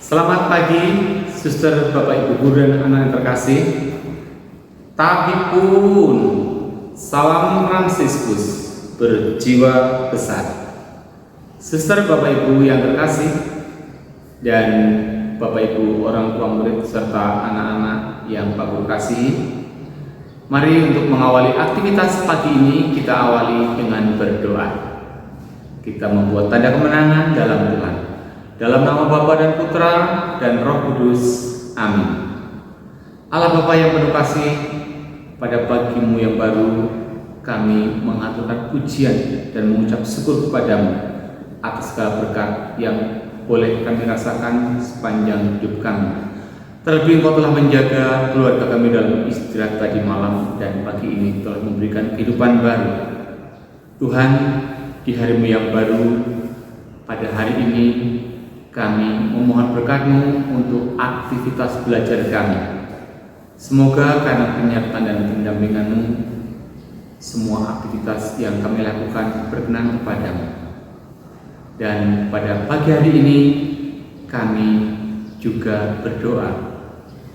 Selamat pagi, suster, bapak, ibu guru, dan anak yang terkasih. Tapi pun, salam Fransiskus berjiwa besar. Suster, bapak, ibu yang terkasih, dan bapak, ibu, orang tua murid, serta anak-anak yang Pak Guru kasihi, mari untuk mengawali aktivitas pagi ini, kita awali dengan berdoa. Kita membuat tanda kemenangan dalam Tuhan. Dalam nama Bapa dan Putra dan Roh Kudus. Amin. Allah Bapa yang penuh kasih, pada pagimu yang baru kami mengaturkan pujian dan mengucap syukur kepadamu atas segala berkat yang boleh kami rasakan sepanjang hidup kami. Terlebih Engkau telah menjaga keluarga kami dalam istirahat tadi malam dan pagi ini telah memberikan kehidupan baru. Tuhan, di harimu yang baru, pada hari ini kami memohon berkat-Mu untuk aktivitas belajar kami. Semoga karena penyertaan dan pendampingan-Mu, semua aktivitas yang kami lakukan berkenan kepadamu. Dan pada pagi hari ini kami juga berdoa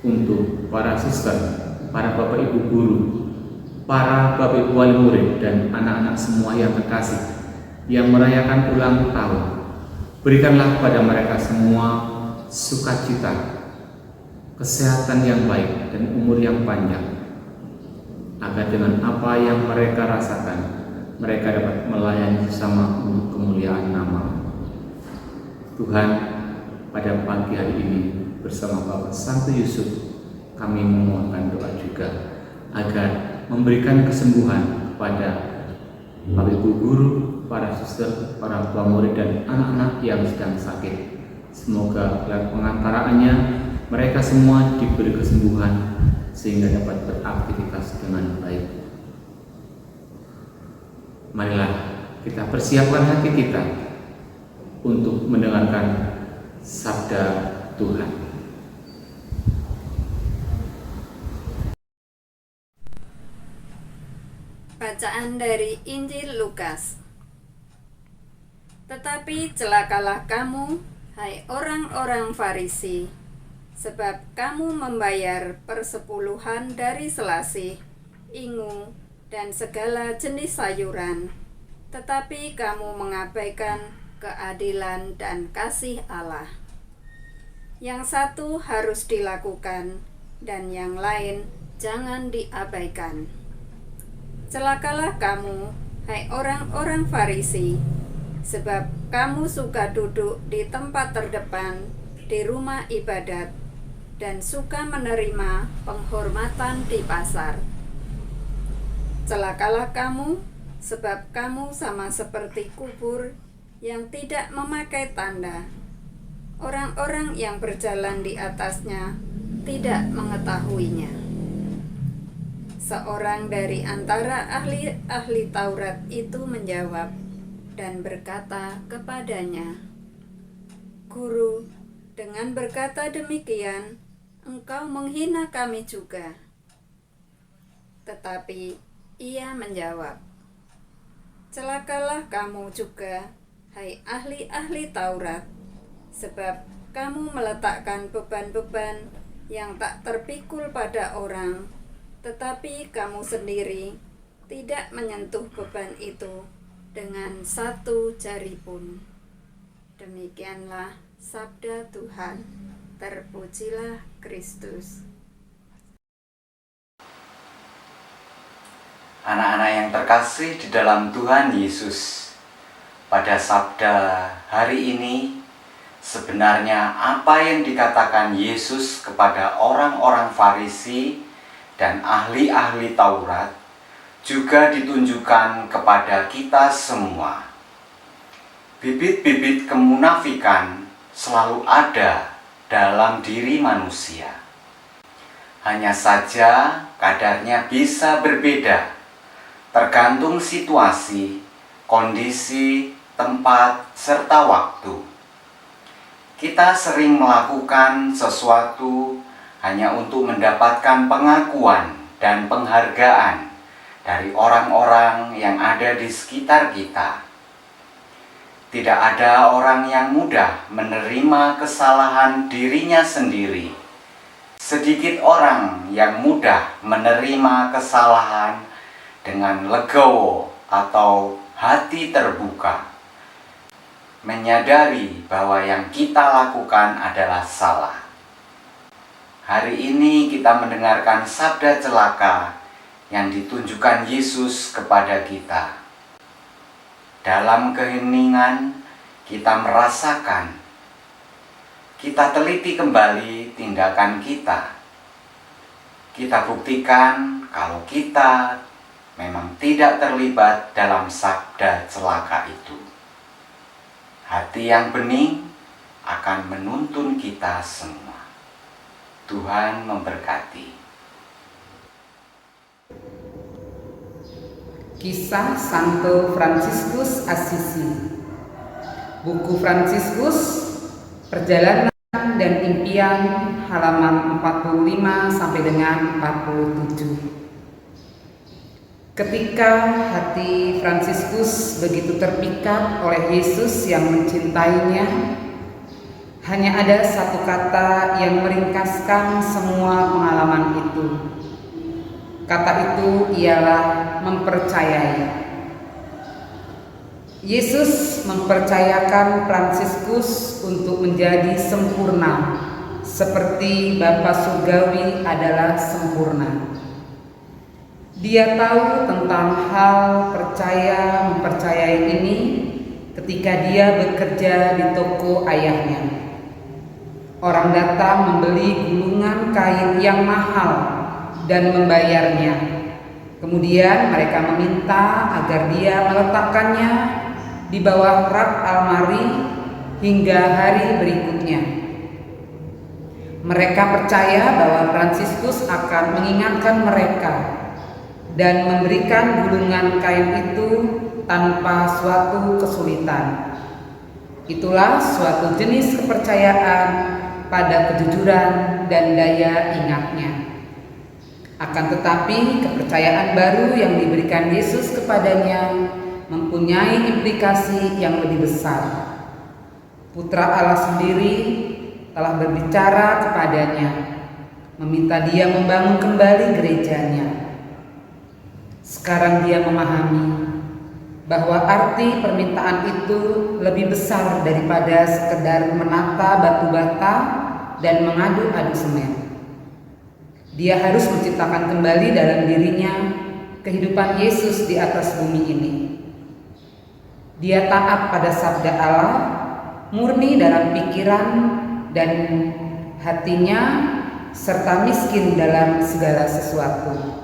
untuk para suster, para bapak ibu guru, para bapak ibu wali murid, dan anak-anak semua yang terkasih yang merayakan ulang tahun. Berikanlah kepada mereka semua sukacita, kesehatan yang baik, dan umur yang panjang, agar dengan apa yang mereka rasakan, mereka dapat melayani sesama untuk kemuliaan nama Tuhan. Pada pagi hari ini bersama Bapak Santo Yusuf, kami memohonkan doa juga agar memberikan kesembuhan kepada Bapak Ibu guru, para suster, para tua murid, dan anak-anak yang sedang sakit. Semoga lewat pengantaraannya mereka semua diberi kesembuhan sehingga dapat beraktivitas dengan baik. Marilah kita persiapkan hati kita untuk mendengarkan sabda Tuhan. Bacaan dari Injil Lukas. Tetapi celakalah kamu, hai orang-orang Farisi, sebab kamu membayar persepuluhan dari selasih, ingu, dan segala jenis sayuran, tetapi kamu mengabaikan keadilan dan kasih Allah. Yang satu harus dilakukan, dan yang lain jangan diabaikan. Celakalah kamu, hai orang-orang Farisi, sebab kamu suka duduk di tempat terdepan di rumah ibadat dan suka menerima penghormatan di pasar. Celakalah kamu, sebab kamu sama seperti kubur yang tidak memakai tanda. Orang-orang yang berjalan di atasnya tidak mengetahuinya. Seorang dari antara ahli Taurat itu menjawab dan berkata kepadanya, "Guru, dengan berkata demikian, engkau menghina kami juga." Tetapi ia menjawab, "Celakalah kamu juga, hai ahli-ahli Taurat, sebab kamu meletakkan beban-beban yang tak terpikul pada orang, tetapi kamu sendiri tidak menyentuh beban itu dengan satu jari pun." Demikianlah sabda Tuhan. Terpujilah Kristus. Anak-anak yang terkasih di dalam Tuhan Yesus, pada sabda hari ini, sebenarnya apa yang dikatakan Yesus kepada orang-orang Farisi dan ahli-ahli Taurat juga ditunjukkan kepada kita semua. Bibit-bibit kemunafikan selalu ada dalam diri manusia. Hanya saja kadarnya bisa berbeda, tergantung situasi, kondisi, tempat, serta waktu. Kita sering melakukan sesuatu hanya untuk mendapatkan pengakuan dan penghargaan dari orang-orang yang ada di sekitar kita. tidak ada orang yang mudah menerima kesalahan dirinya sendiri. Sedikit orang yang mudah menerima kesalahan dengan legowo atau hati terbuka, menyadari bahwa yang kita lakukan adalah salah. Hari ini kita mendengarkan sabda celaka yang ditunjukkan Yesus kepada kita. Dalam keheningan kita merasakan, kita teliti kembali tindakan kita. Kita buktikan kalau kita memang tidak terlibat dalam sabda celaka itu. Hati yang bening akan menuntun kita semua. Tuhan memberkati. Kisah Santo Fransiskus Assisi. Buku Fransiskus, Perjalanan dan Impian, halaman 45 sampai dengan 47. Ketika hati Fransiskus begitu terpikat oleh Yesus yang mencintainya, hanya ada satu kata yang meringkaskan semua pengalaman itu. Kata itu ialah mempercayai. Yesus mempercayakan Fransiskus untuk menjadi sempurna, seperti Bapa Surgawi adalah sempurna. Dia tahu tentang hal percaya mempercayai ini ketika dia bekerja di toko ayahnya. Orang datang membeli gulungan kain yang mahal dan membayarnya. Kemudian mereka meminta agar dia meletakkannya di bawah rak almari hingga hari berikutnya. Mereka percaya bahwa Fransiskus akan mengingatkan mereka dan memberikan gulungan kain itu tanpa suatu kesulitan. Itulah suatu jenis kepercayaan pada kejujuran dan daya ingatnya. Akan tetapi kepercayaan baru yang diberikan Yesus kepadanya mempunyai implikasi yang lebih besar. Putra Allah sendiri telah berbicara kepadanya, meminta dia membangun kembali gerejanya. Sekarang dia memahami bahwa arti permintaan itu lebih besar daripada sekedar menata batu bata dan mengadu-adu semen. Dia harus menciptakan kembali dalam dirinya kehidupan Yesus di atas bumi ini. Dia taat pada sabda Allah, murni dalam pikiran dan hatinya, serta miskin dalam segala sesuatu.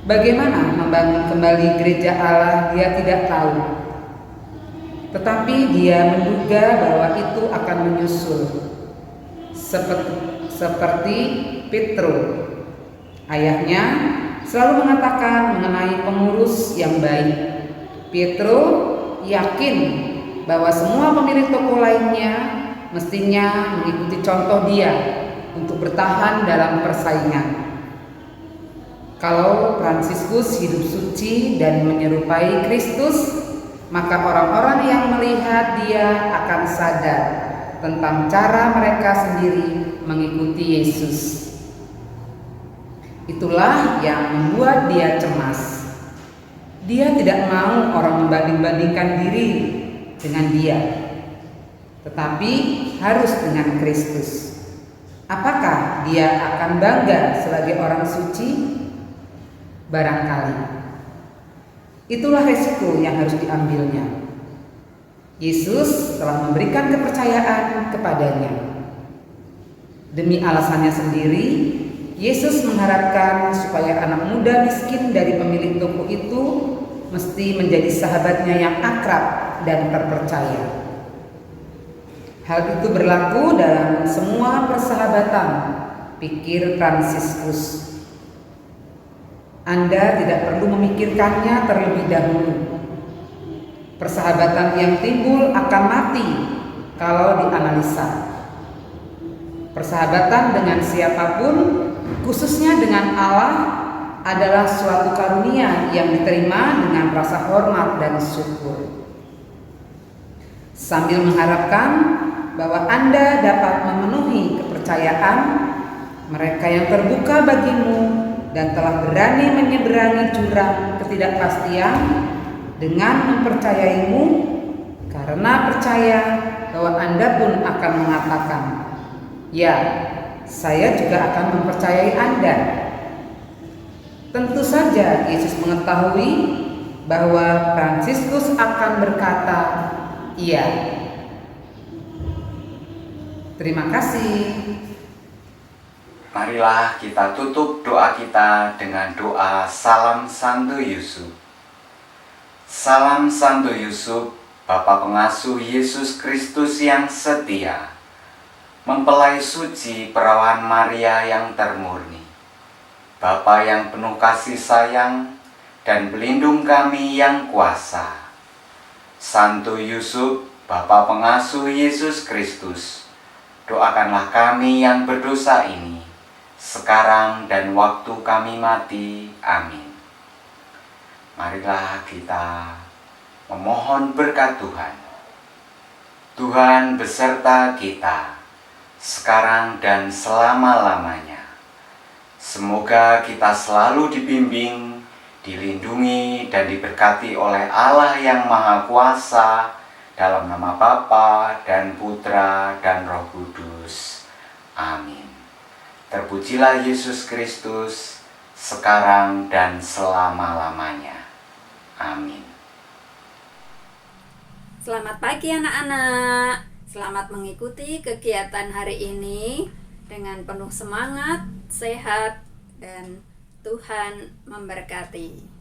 Bagaimana membangun kembali gereja Allah dia tidak tahu. Tetapi dia menduga bahwa itu akan menyusul. Seperti Petro. Ayahnya selalu mengatakan mengenai pengurus yang baik. Petro yakin bahwa semua pemilik toko lainnya mestinya mengikuti contoh dia untuk bertahan dalam persaingan. Kalau Fransiskus hidup suci dan menyerupai Kristus, maka orang-orang yang melihat dia akan sadar tentang cara mereka sendiri mengikuti Yesus. Itulah yang membuat dia cemas. Dia tidak mau orang membanding-bandingkan diri dengan dia, tetapi harus dengan Kristus. Apakah dia akan bangga sebagai orang suci? Barangkali. Itulah resiko yang harus diambilnya. Yesus telah memberikan kepercayaan kepadanya. Demi alasannya sendiri, Yesus mengharapkan supaya anak muda miskin dari pemilik toko itu mesti menjadi sahabatnya yang akrab dan terpercaya. Hal itu berlaku dalam semua persahabatan, pikir Fransiskus. Anda tidak perlu memikirkannya terlebih dahulu. Persahabatan yang timbul akan mati kalau dianalisa. Persahabatan dengan siapapun, khususnya dengan Allah, adalah suatu karunia yang diterima dengan rasa hormat dan syukur. sambil mengharapkan bahwa Anda dapat memenuhi kepercayaan mereka yang terbuka bagimu dan telah berani menyeberangi jurang ketidakpastian dengan mempercayaimu, karena percaya bahwa Anda pun akan mengatakan, "Ya, saya juga akan mempercayai Anda." Tentu saja Yesus mengetahui bahwa Fransiskus akan berkata, "Iya." Terima kasih. Marilah kita tutup doa kita dengan doa Salam Santo Yusuf. Salam Santo Yusuf, Bapa pengasuh Yesus Kristus yang setia, mempelai suci perawan Maria yang termurni, Bapa yang penuh kasih sayang dan pelindung kami yang kuasa. Santo Yusuf, Bapa pengasuh Yesus Kristus, doakanlah kami yang berdosa ini, sekarang dan waktu kami mati. Amin. Marilah kita memohon berkat Tuhan. Tuhan beserta kita, sekarang dan selama-lamanya. Semoga kita selalu dibimbing, dilindungi, dan diberkati oleh Allah yang Maha Kuasa, dalam nama Bapa dan Putra dan Roh Kudus. Amin. Terpujilah Yesus Kristus, sekarang dan selama-lamanya. Amin. Selamat pagi anak-anak. Selamat mengikuti kegiatan hari ini dengan penuh semangat, sehat, dan Tuhan memberkati.